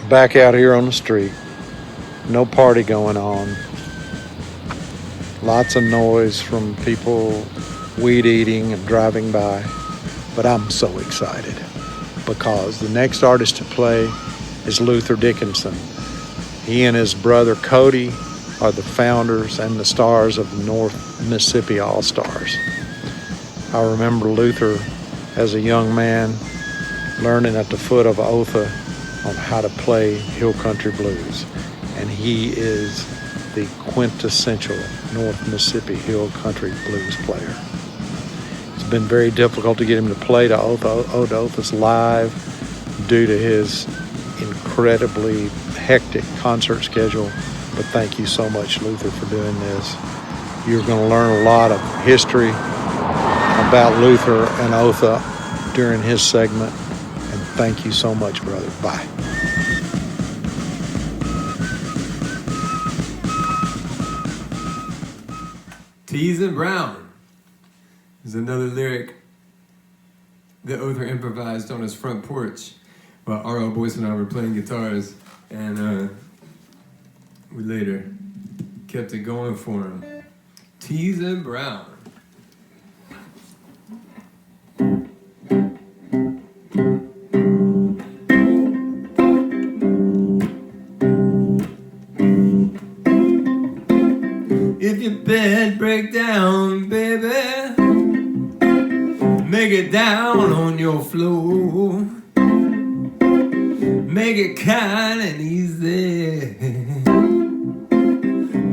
Back out here on the street. No party going on. Lots of noise from people weed eating and driving by. But I'm so excited because the next artist to play is Luther Dickenson. He and his brother Cody are the founders and the stars of the North Mississippi All-Stars. I remember Luther as a young man learning at the foot of Otha on how to play hill country blues. And he is the quintessential North Mississippi hill country blues player. It's been very difficult to get him to play to Otha's live due to his incredibly hectic concert schedule. But thank you so much, Luther, for doing this. You're going to learn a lot of history about Luther and Otha during his segment. And thank you so much, brother. Bye. Tizen Brown is another lyric that Otha improvised on his front porch while R.L. Boyce and I were playing guitars, and we later kept it going for him. Tizen Brown. If your bed break down, baby, make it down on your floor. Make it kind and easy.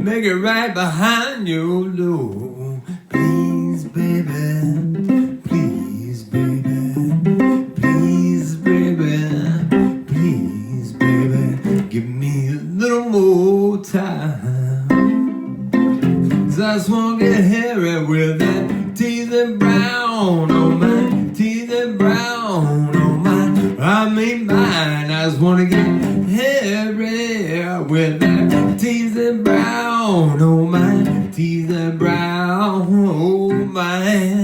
Make it right behind your door. Please, baby, please, baby, please, baby, please, baby, give me a little more time. I just wanna get hairy with that Tizen Brown, oh my, Tizen Brown, oh my, I mean mine. I just wanna get hairy with that Tizen Brown, oh my, Tizen Brown, oh my.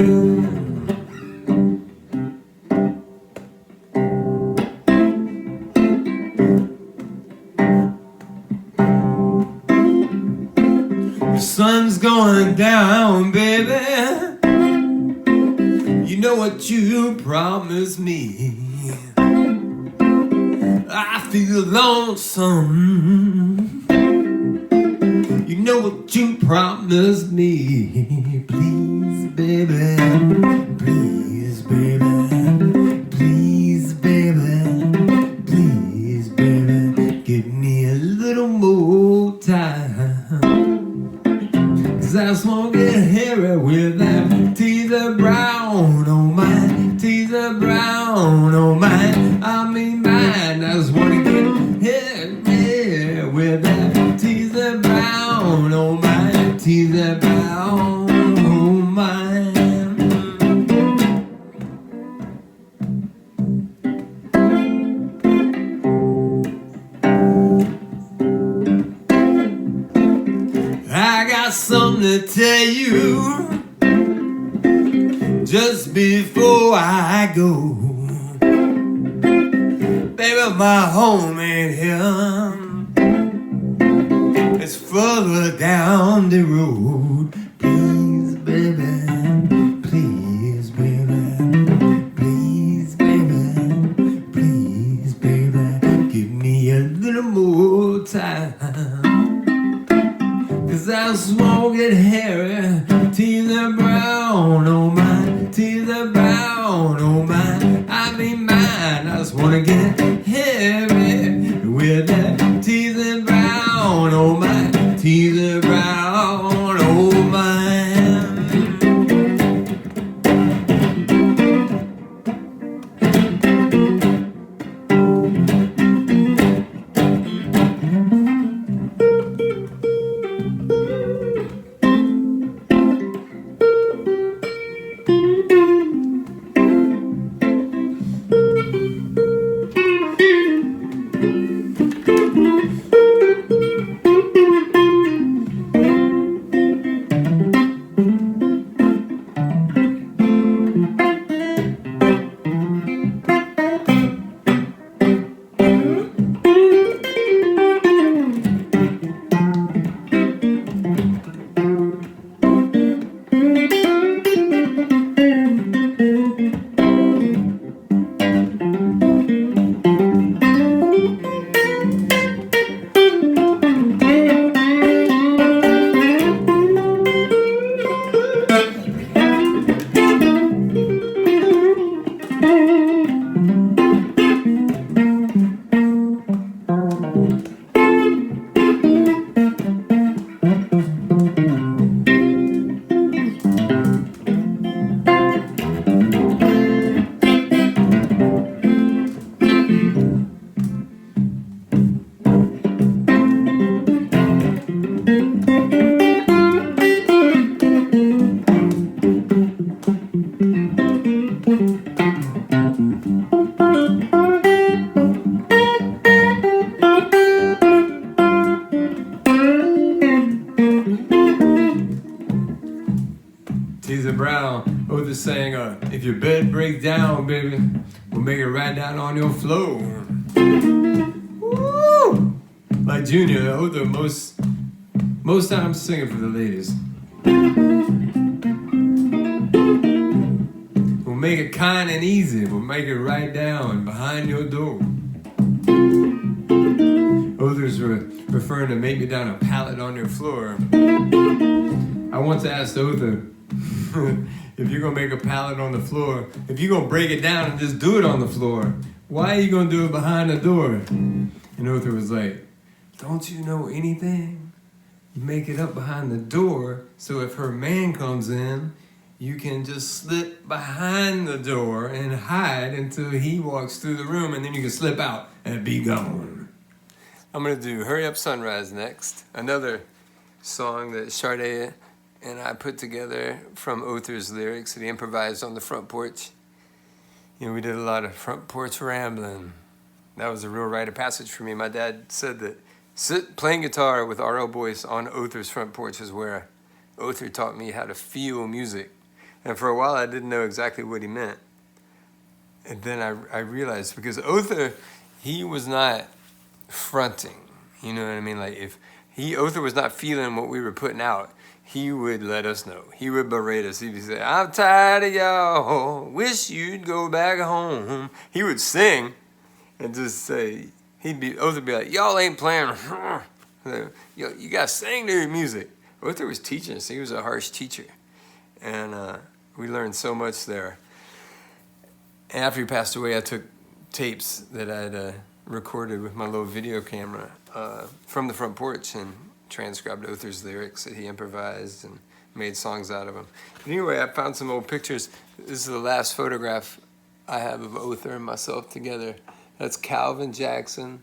The sun's going down, baby. You know what you promised me. I feel lonesome. You know what you promised me. Please, baby. Please, baby. Please, baby. Please, baby. Give me a little more time. I just wanna get hairy with that Tizen Brown, oh my, Tizen Brown, oh my, I mean mine. I just wanna get hairy with that Tizen Brown, oh my, Tizen Brown, oh my. I got something to tell you just before I go. Baby, my home ain't here. It's further down the road. Please, baby, please, baby, please, baby, please, baby, give me a little more time. I just won't get hairy. Tizen Brown, oh my, Tizen Brown, oh my, I mean mine. I just wanna get hairy with that Tizen Brown, oh my, Tizen Brown, oh my. Otha sang, if your bed breaks down, baby, we'll make it right down on your floor. Woo! Like Junior, Otha most times singing for the ladies. We'll make it kind and easy. We'll make it right down behind your door. Others were referring to make me down a pallet on your floor. I once asked Otha, if you're gonna make a pallet on the floor, if you're gonna break it down and just do it on the floor, why are you gonna do it behind the door? And Otha was like, don't you know anything? You make it up behind the door, so if her man comes in, you can just slip behind the door and hide until he walks through the room, and then you can slip out and be gone. I'm gonna do Hurry Up Sunrise next. Another song that Sade and I put together from Otha's lyrics that he improvised on the front porch. You know, we did a lot of front porch rambling. That was a real rite of passage for me. My dad said that playing guitar with R.L. Boyce on Otha's front porch is where Otha taught me how to feel music. And for a while, I didn't know exactly what he meant. And then I realized, because Otha, he was not fronting. You know what I mean? Like, if Otha was not feeling what we were putting out, he would let us know. He would berate us. He'd say, I'm tired of y'all. Wish you'd go back home. He would sing and just say, Otha would be like, y'all ain't playing. You got to sing to your music. Otha was teaching us. He was a harsh teacher. And we learned so much there. And after he passed away, I took tapes that I'd recorded with my little video camera from the front porch and transcribed Otha's lyrics that he improvised and made songs out of them. Anyway, I found some old pictures. This is the last photograph I have of Otha and myself together. That's Calvin Jackson,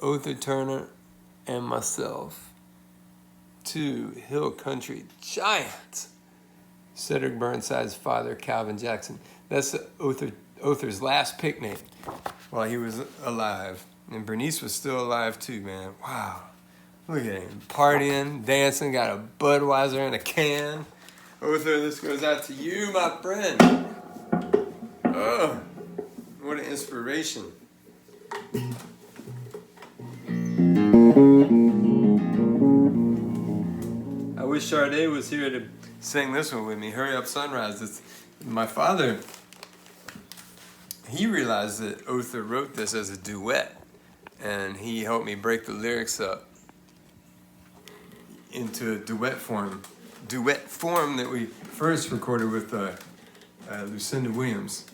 Otha Turner, and myself. Two hill country giants. Cedric Burnside's father, Calvin Jackson. That's Otha's last picnic while he was alive. And Bernice was still alive too, man. Wow. Look at him. Partying, dancing, got a Budweiser in a can. Otha, this goes out to you, my friend. Oh, what an inspiration. I wish Sade was here to sing this one with me. Hurry Up Sunrise. It's my father. He realized that Otha wrote this as a duet, and he helped me break the lyrics up into a duet form that we first recorded with Lucinda Williams.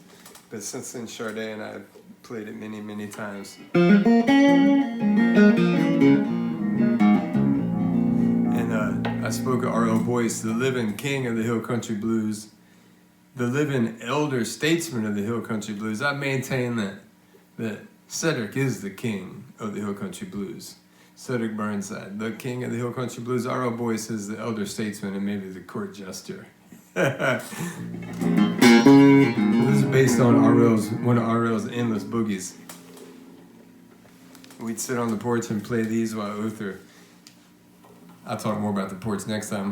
But since then, Sade and I have played it many, many times. And I spoke of R.L. Boyce, the living king of the Hill Country Blues, the living elder statesman of the Hill Country Blues. I maintain that Cedric is the king of the Hill Country Blues. Cedric Burnside, the king of the Hill Country Blues. R.L. Boyce is the elder statesman and maybe the court jester. This is based on one of R.L.'s endless boogies. We'd sit on the porch and play these while Otha. I'll talk more about the porch next time.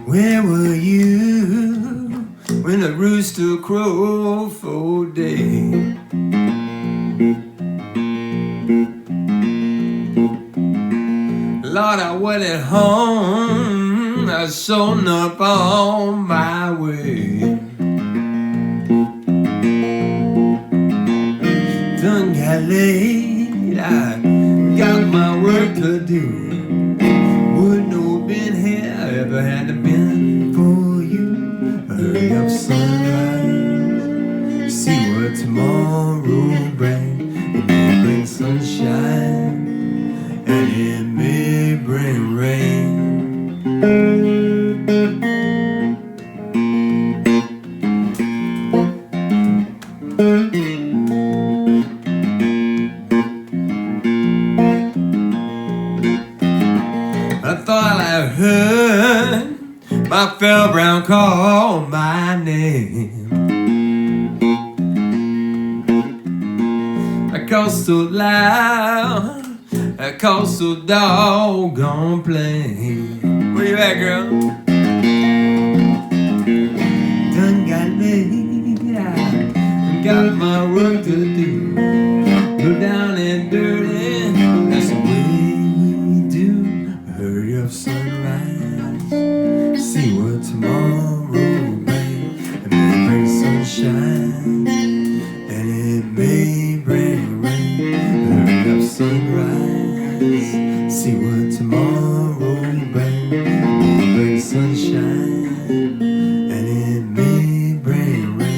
Where were you when the rooster crowed for day? Lord, I went at home, I was showing up on my way. Done got late, I got my work to do. Wouldn't have been here if I hadn't been for you. Hurry up, sunrise, see what tomorrow brings. It may bring sunshine, and it may bring rain. I thought I heard my fellow brown call my name. call so loud, I call so doggone plain. Where you at, girl? Done got laid, I got my work to do. Low down and dirty, that's the way we do. Hurry up, sunrise, see what tomorrow brings. It may bring sunshine, and it may bring rain. Hurry up, sunrise, see what tomorrow brings. It may bring sunshine, and it may bring rain.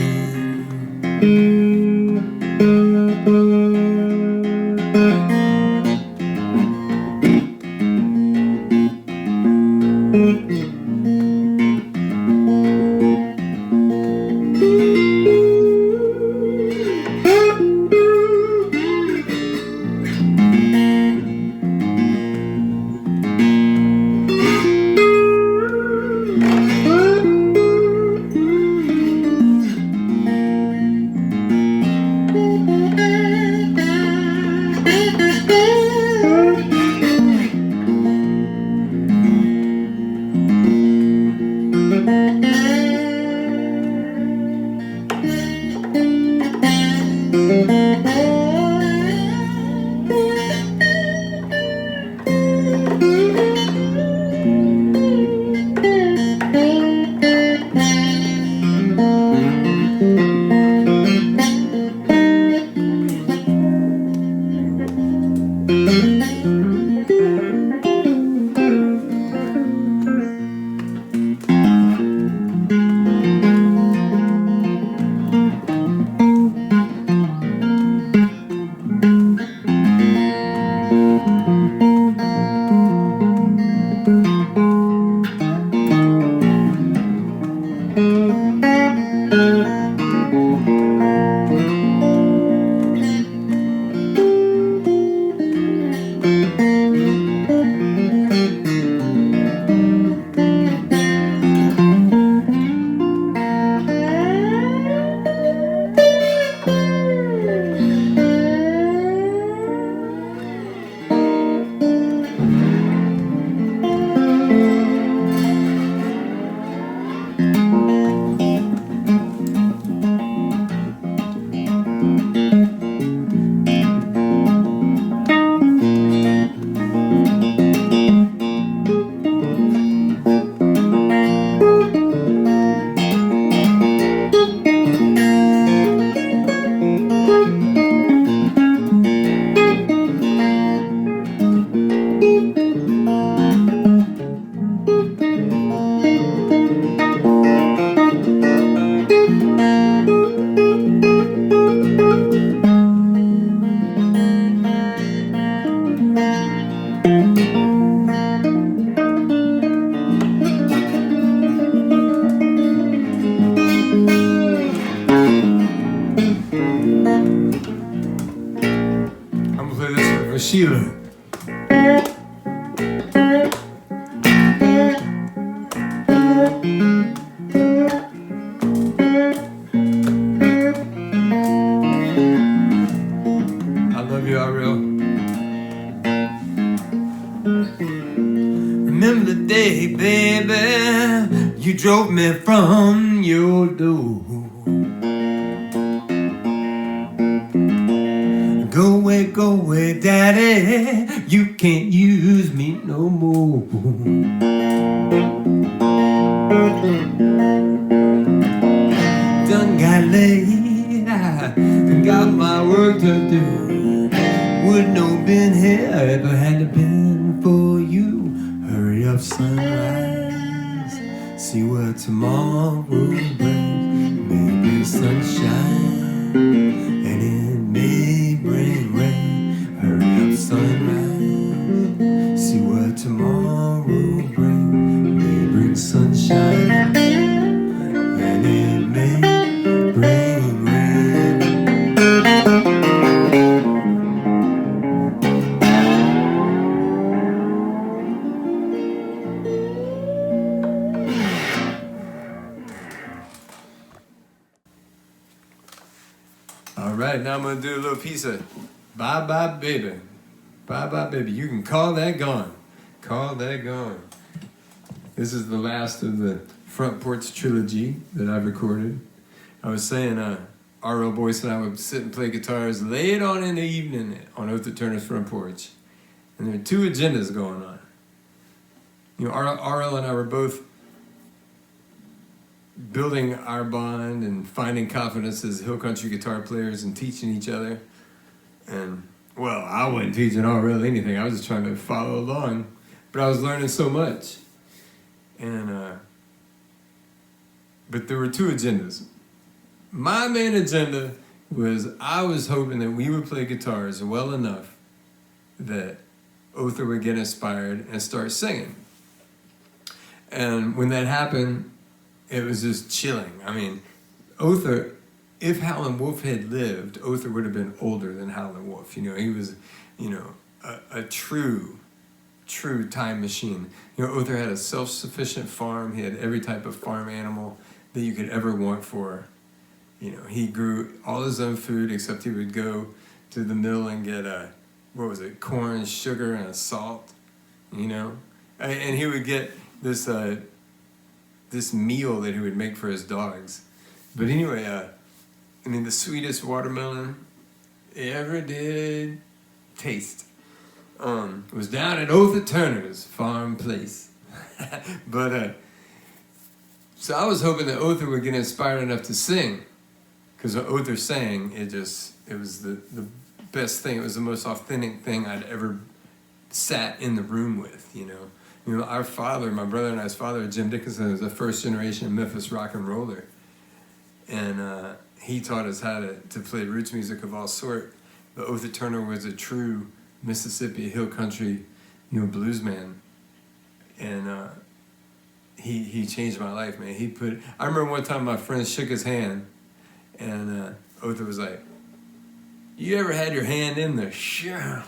Sheila. I love you, Ariel. Remember the day, baby, you drove me from your door. Go away, daddy, you can't use me no more. Done got laid, I done got my work to do. Wouldn't have been here if it hadn't been for you. Hurry up, sunrise, see what tomorrow brings. Maybe sunshine, and it may bring rain. Hurry up, sunrise, see what tomorrow brings. May bring sunshine, and it may bring rain. All right, now I'm gonna do a little piece of Bye-bye, baby. Bye-bye, baby. You can call that gone. Call that gone. This is the last of the Front Porch trilogy that I've recorded. I was saying, R.L. Boyce and I would sit and play guitars late on in the evening on Otha Turner's Front Porch. And there were two agendas going on. You know, R.L. and I were both building our bond and finding confidence as hill country guitar players and teaching each other. And, well, I wasn't teaching R.L. anything. I was just trying to follow along. But I was learning so much. And, but there were two agendas. My main agenda was I was hoping that we would play guitars well enough that Otha would get inspired and start singing. And when that happened, it was just chilling. I mean, Otha, if Howlin' Wolf had lived, Otha would have been older than Howlin' Wolf. You know, he was, you know, a true time machine. You know, Otha had a self-sufficient farm. He had every type of farm animal that you could ever want for. You know, he grew all his own food, except he would go to the mill and get corn, sugar, and salt, you know? And he would get this meal that he would make for his dogs. But anyway, I mean, the sweetest watermelon ever did taste was down at Otha Turner's farm place. But, so I was hoping that Otha would get inspired enough to sing. Because when Otha sang, it was the best thing. It was the most authentic thing I'd ever sat in the room with, you know. You know, our father, my brother and I's father, Jim Dickenson, was a first generation Memphis rock and roller. And he taught us how to play roots music of all sort. But Otha Turner was a true Mississippi hill country, you know, blues man. And he changed my life, man. I remember one time my friend shook his hand, and Otha was like, "You ever had your hand in there?" "Sure."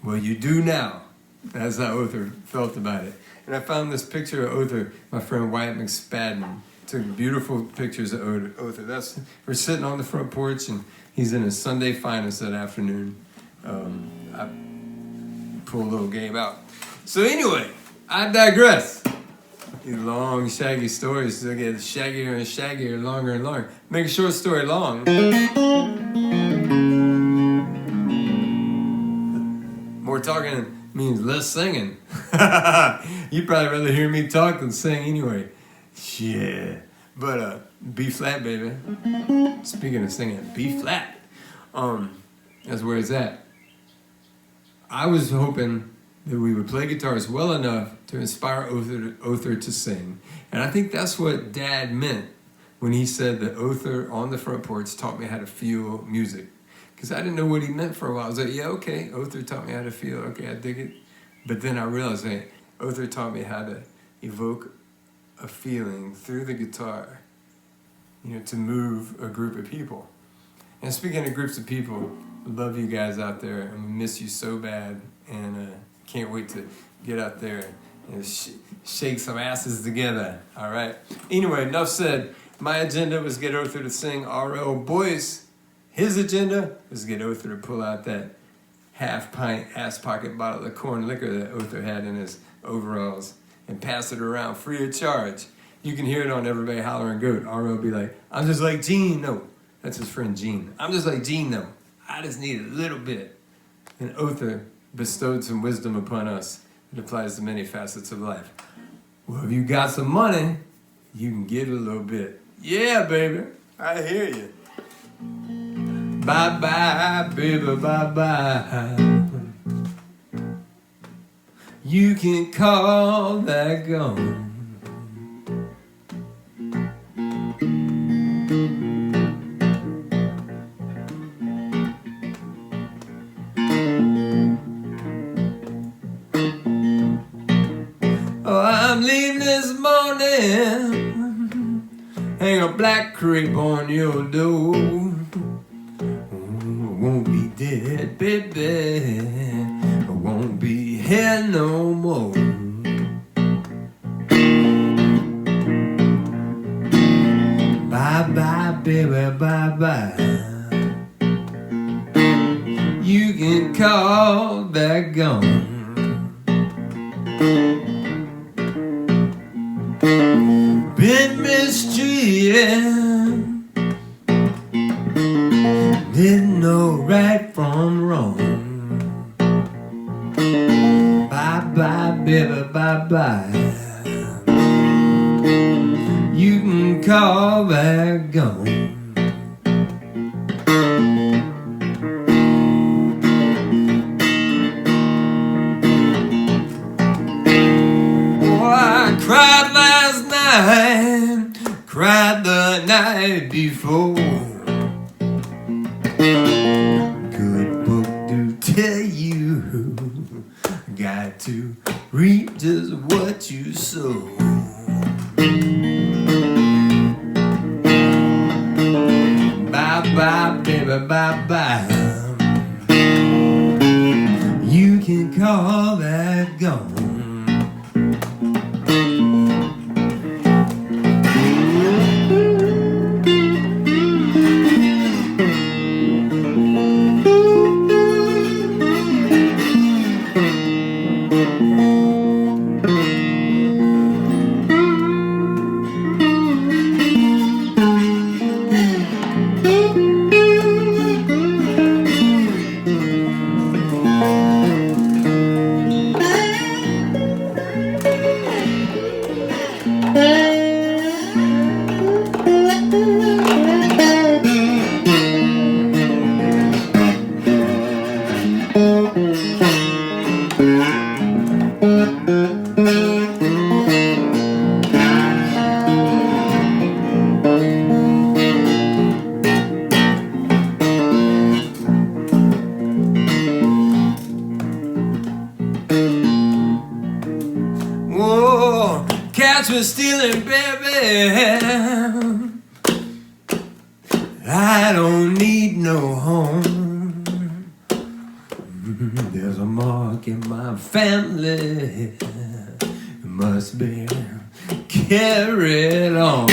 "Well, you do now." That's how Otha felt about it. And I found this picture of Otha. My friend Wyatt McSpadden took beautiful pictures of Otha. We're sitting on the front porch, and he's in his Sunday finest that afternoon. I pull a little game out. So anyway, I digress. These long, shaggy stories get shaggier and shaggier, longer and longer. Make a short story long. More talking means less singing. You'd probably rather hear me talk than sing anyway. Shit. But B flat, baby. Speaking of singing, B flat. That's where it's at. I was hoping that we would play guitars well enough to inspire Otha to sing. And I think that's what Dad meant when he said that Otha on the front porch taught me how to feel music. Because I didn't know what he meant for a while. I was like, yeah, okay, Otha taught me how to feel. Okay, I dig it. But then I realized that Otha taught me how to evoke a feeling through the guitar, you know, to move a group of people. And speaking of groups of people, I love you guys out there. I miss you so bad. And can't wait to get out there and shake some asses together. All right. Anyway, enough said. My agenda was get Otha to sing R.L. Boyce. His agenda was to get Otha to pull out that half-pint ass-pocket bottle of corn liquor that Otha had in his overalls and pass it around free of charge. You can hear it on Everybody Hollering Goat. R.L. will be like, "I'm just like Gene." No, that's his friend Gene. "I'm just like Gene, though. I just need a little bit." And Otha bestowed some wisdom upon us that applies to many facets of life. Well, if you got some money, you can get a little bit. Yeah, baby. I hear you. Bye-bye, baby, bye-bye. You can call that gone. Oh, I'm leaving this morning. Hang a black crepe on your door. Won't be dead, baby. I won't be here no more. Bye-bye, baby, bye-bye. you can call that gone. Been mistreated, didn't know right from wrong. Bye bye, baby, bye bye. You can call that gone. Cried last night, cried the night before. Good book do tell you, got to reap just what you sow. Bye bye, baby, bye bye. You can call that gone. Whoa, cats were stealing, baby. I don't need no home. There's a mark in my family. It must be carried on.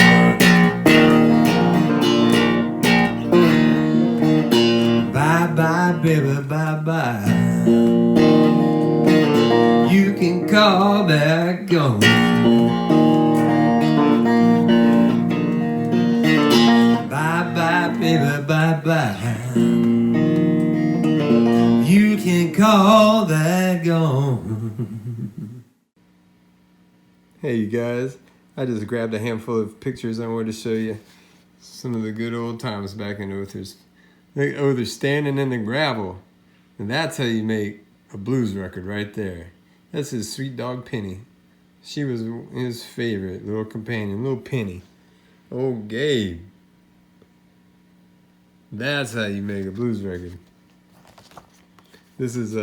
Bye bye, baby, bye bye. You can call that gone. Bye bye, baby, bye bye. You can call that gone. Hey you guys, I just grabbed a handful of pictures I wanted to show you. Some of the good old times back in Otha's. Otha's standing in the gravel. And that's how you make a blues record right there. That's his sweet dog Penny. She was his favorite little companion, little Penny. Oh, Gabe. That's how you make a blues record. This is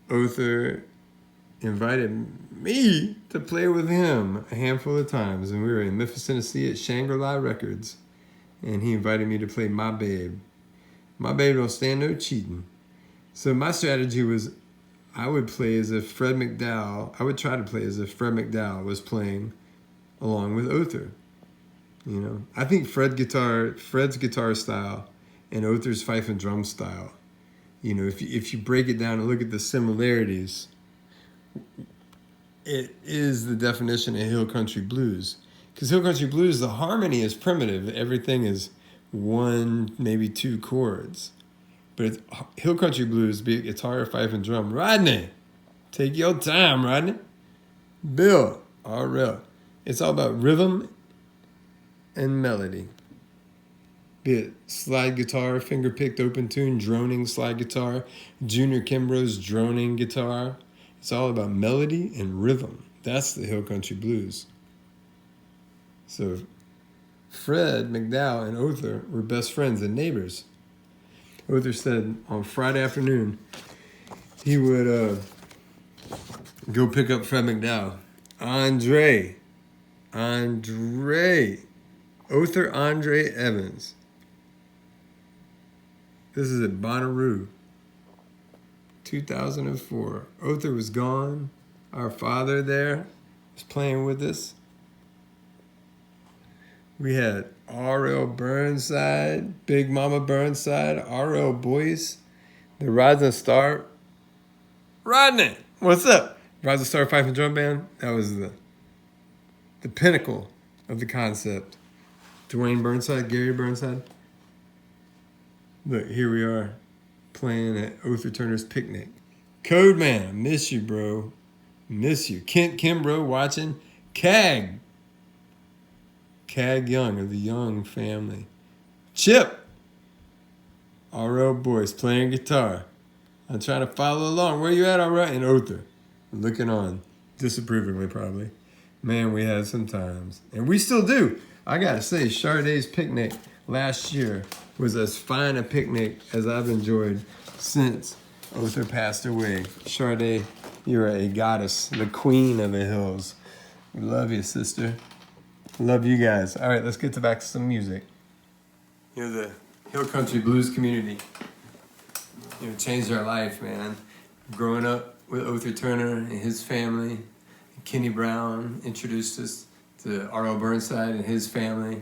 Otha invited me to play with him a handful of times, and we were in Memphis, Tennessee at Shangri-La Records, and he invited me to play My Babe. My Babe don't stand no cheating. So my strategy was I would play as if Fred McDowell, I would try to play as if Fred McDowell was playing along with Otha. You know, I think Fred's guitar style and Otha's fife and drum style, you know, if you break it down and look at the similarities, it is the definition of hill country blues. Because hill country blues, the harmony is primitive. Everything is one, maybe two chords. But it's hill country blues, be it guitar, fife, and drum. Rodney, take your time, Rodney. Bill, R.L. It's all about rhythm and melody. Be it slide guitar, finger-picked open tune, droning slide guitar, Junior Kimbrough's droning guitar. It's all about melody and rhythm. That's the hill country blues. So Fred McDowell and Otha were best friends and neighbors. Otha said on Friday afternoon he would go pick up Fred McDowell. Andre, Otha Andre Evans. This is at Bonnaroo, 2004. Otha was gone. Our father there was playing with us. We had R.L. Burnside, Big Mama Burnside, R.L. Boyce, the Rising Star. Rodney, what's up? Rising Star Pipe and Drum Band. That was the pinnacle of the concept. Dwayne Burnside, Gary Burnside. Look, here we are playing at Otha Turner's Picnic. Code Man, I miss you, bro. Miss you. Kent Kimbrough watching. Cag Young of the Young family. Chip. R.L. Boyce playing guitar. I'm trying to follow along. Where you at, all right? In Otha. Looking on. Disapprovingly, probably. Man, we had some times. And we still do. I gotta say, Shardae's picnic last year was as fine a picnic as I've enjoyed since Otha passed away. Shardae, you're a goddess, the queen of the hills. We love you, sister. Love you guys. All right, let's get back to some music. You know, the Hill Country Blues community, you know, changed our life, man. Growing up with Otha Turner and his family, Kenny Brown introduced us to R.L. Burnside and his family,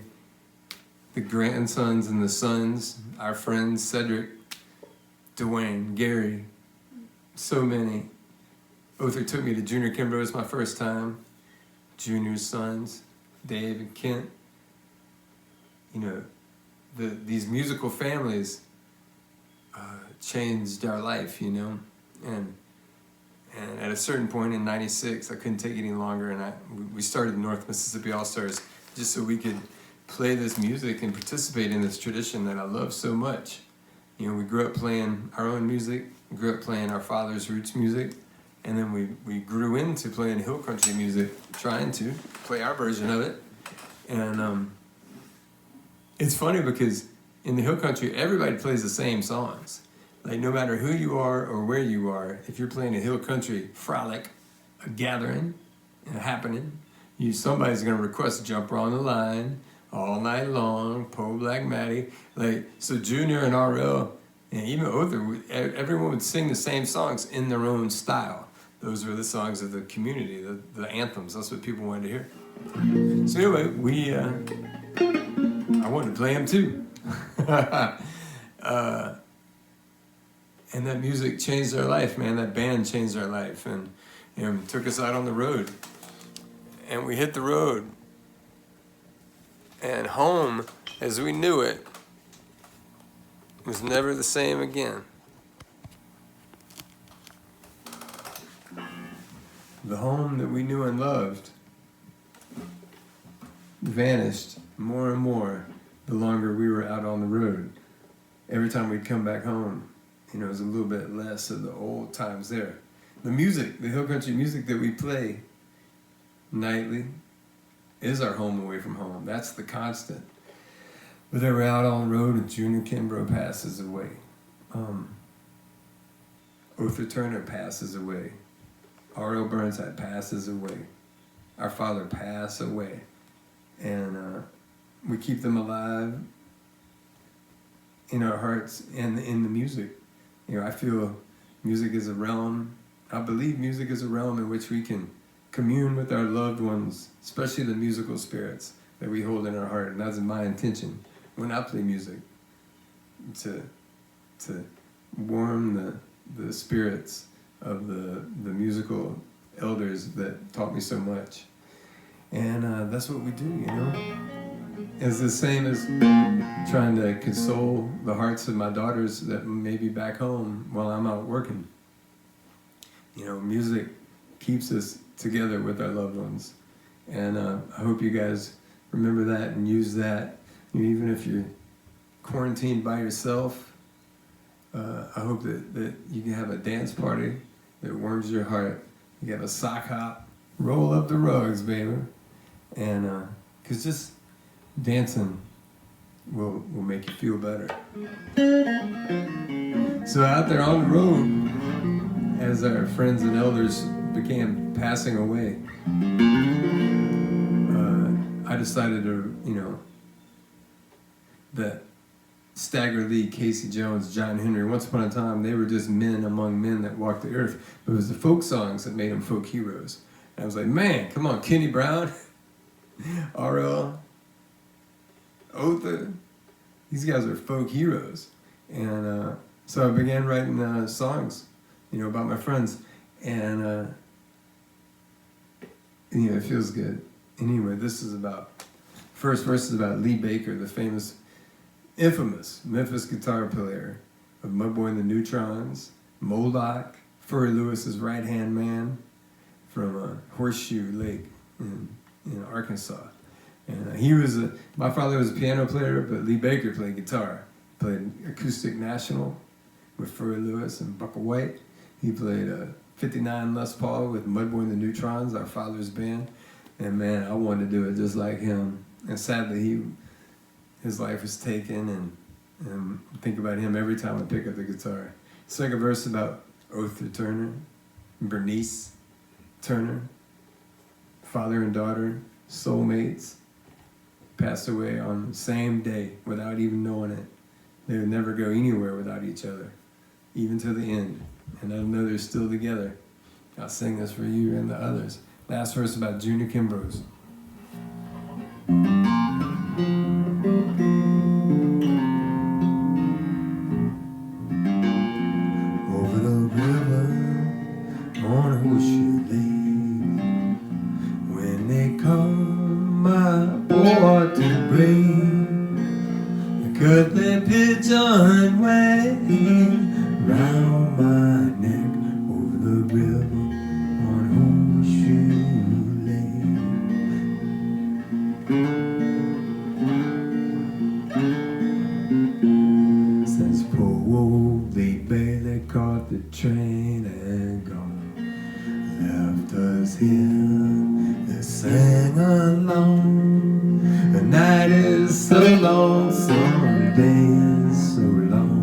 the grandsons and the sons, our friends, Cedric, Dwayne, Gary, so many. Otha took me to Junior Kimbrough. It was my first time. Junior's sons, Dave and Kent. You know, these musical families changed our life, you know. And at a certain point in '96, I couldn't take it any longer, and we started North Mississippi All-Stars just so we could play this music and participate in this tradition that I love so much. You know, we grew up playing our own music, we grew up playing our father's roots music, and then we grew into playing hill country music, trying to play our version of it. And it's funny because in the hill country, everybody plays the same songs. Like, no matter who you are or where you are, if you're playing a hill country frolic, a gathering, a happening, somebody's going to request Jumper on the Line, All Night Long, Poe Black Matty. Like, so Junior and R.L. and even Otha, everyone would sing the same songs in their own style. Those were the songs of the community, the anthems. That's what people wanted to hear. So anyway, I wanted to play them too. And that music changed our life, man. That band changed our life and took us out on the road. And we hit the road. And home, as we knew it, was never the same again. The home that we knew and loved vanished more and more the longer we were out on the road. Every time we'd come back home, it was a little bit less of the old times there. The music, the hill country music that we play nightly is our home away from home. That's the constant. But then we're out on the road and Junior Kimbrough passes away. Otha Turner passes away. R.L. Burnside passes away. Our father passed away. And we keep them alive in our hearts and in the music. I feel music is a realm. I believe music is a realm in which we can commune with our loved ones, especially the musical spirits that we hold in our heart. And that's my intention when I play music, to warm the spirits of the musical elders that taught me so much. And that's what we do, It's the same as trying to console the hearts of my daughters that may be back home while I'm out working. Music keeps us together with our loved ones. And I hope you guys remember that and use that. Even if you're quarantined by yourself, I hope that you can have a dance party that warms your heart. You have a sock hop, roll up the rugs, baby. And because just dancing will make you feel better. So out there on the road, as our friends and elders began passing away, I decided to, that Stagger Lee, Casey Jones, John Henry, once upon a time, they were just men among men that walked the earth. But it was the folk songs that made them folk heroes. And I was like, man, come on, Kenny Brown, R.L., Otha. These guys are folk heroes. And so I began writing songs, about my friends. And, it feels good. Anyway, first verse is about Lee Baker, the infamous Memphis guitar player of Mudboy and the Neutrons, Moloch, Furry Lewis's right-hand man from Horseshoe Lake in Arkansas. And my father was a piano player, but Lee Baker played guitar. Played acoustic national with Furry Lewis and Bucka White. He played a 59 Les Paul with Mudboy and the Neutrons, our father's band. And man, I wanted to do it just like him. And sadly, his life was taken, and think about him every time I pick up the guitar. Second verse about Otha Turner, Bernice Turner, father and daughter, soulmates, passed away on the same day without even knowing it. They would never go anywhere without each other, even to the end. And I know they're still together. I'll sing this for you and the others. Last verse about Junior Kimbrough. Over the river on Horseshoe Lake, when they come my boy to bring, cut their pigeon way round my neck. Over the river on Horseshoe Lake. Since poor old Lee Bailey caught the train and gone, left us here to sing along. The night is so long, some days so long.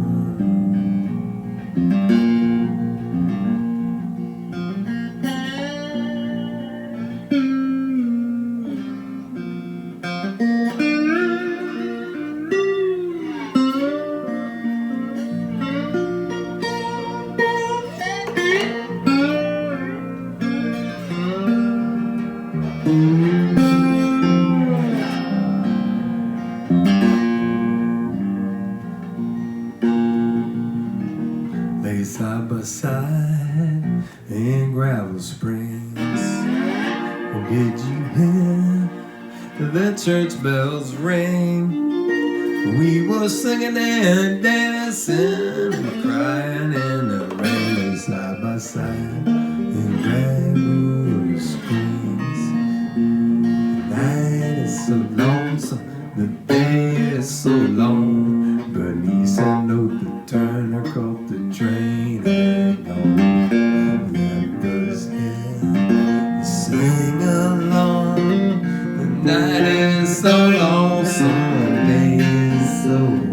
Lay side by side in Gravel Springs. Did you hear the church bells ring? We were singing and dancing and crying in the rain. Lay side by side in Gravel Springs. The night is so lonesome, the day is so long. Bernice and Otha Turner caught the train and gone. Left us here to sing along. The night is so long, some days so long.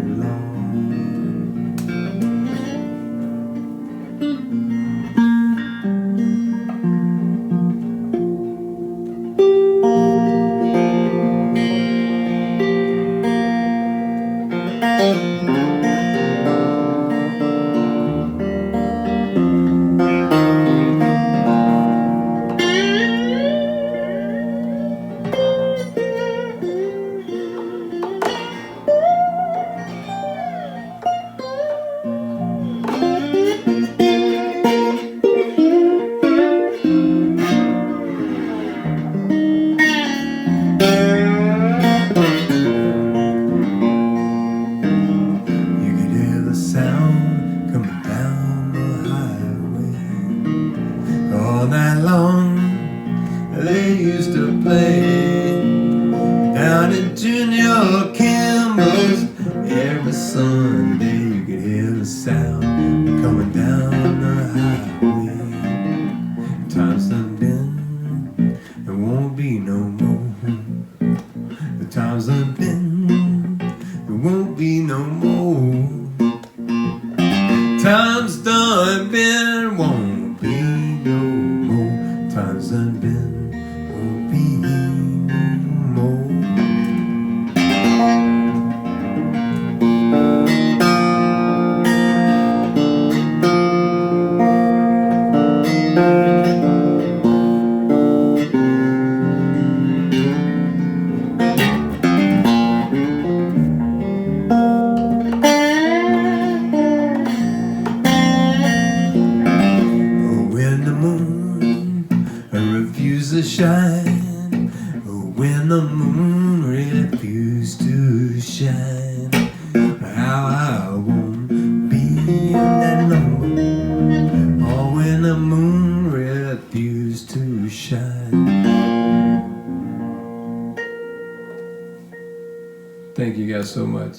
you guys so much.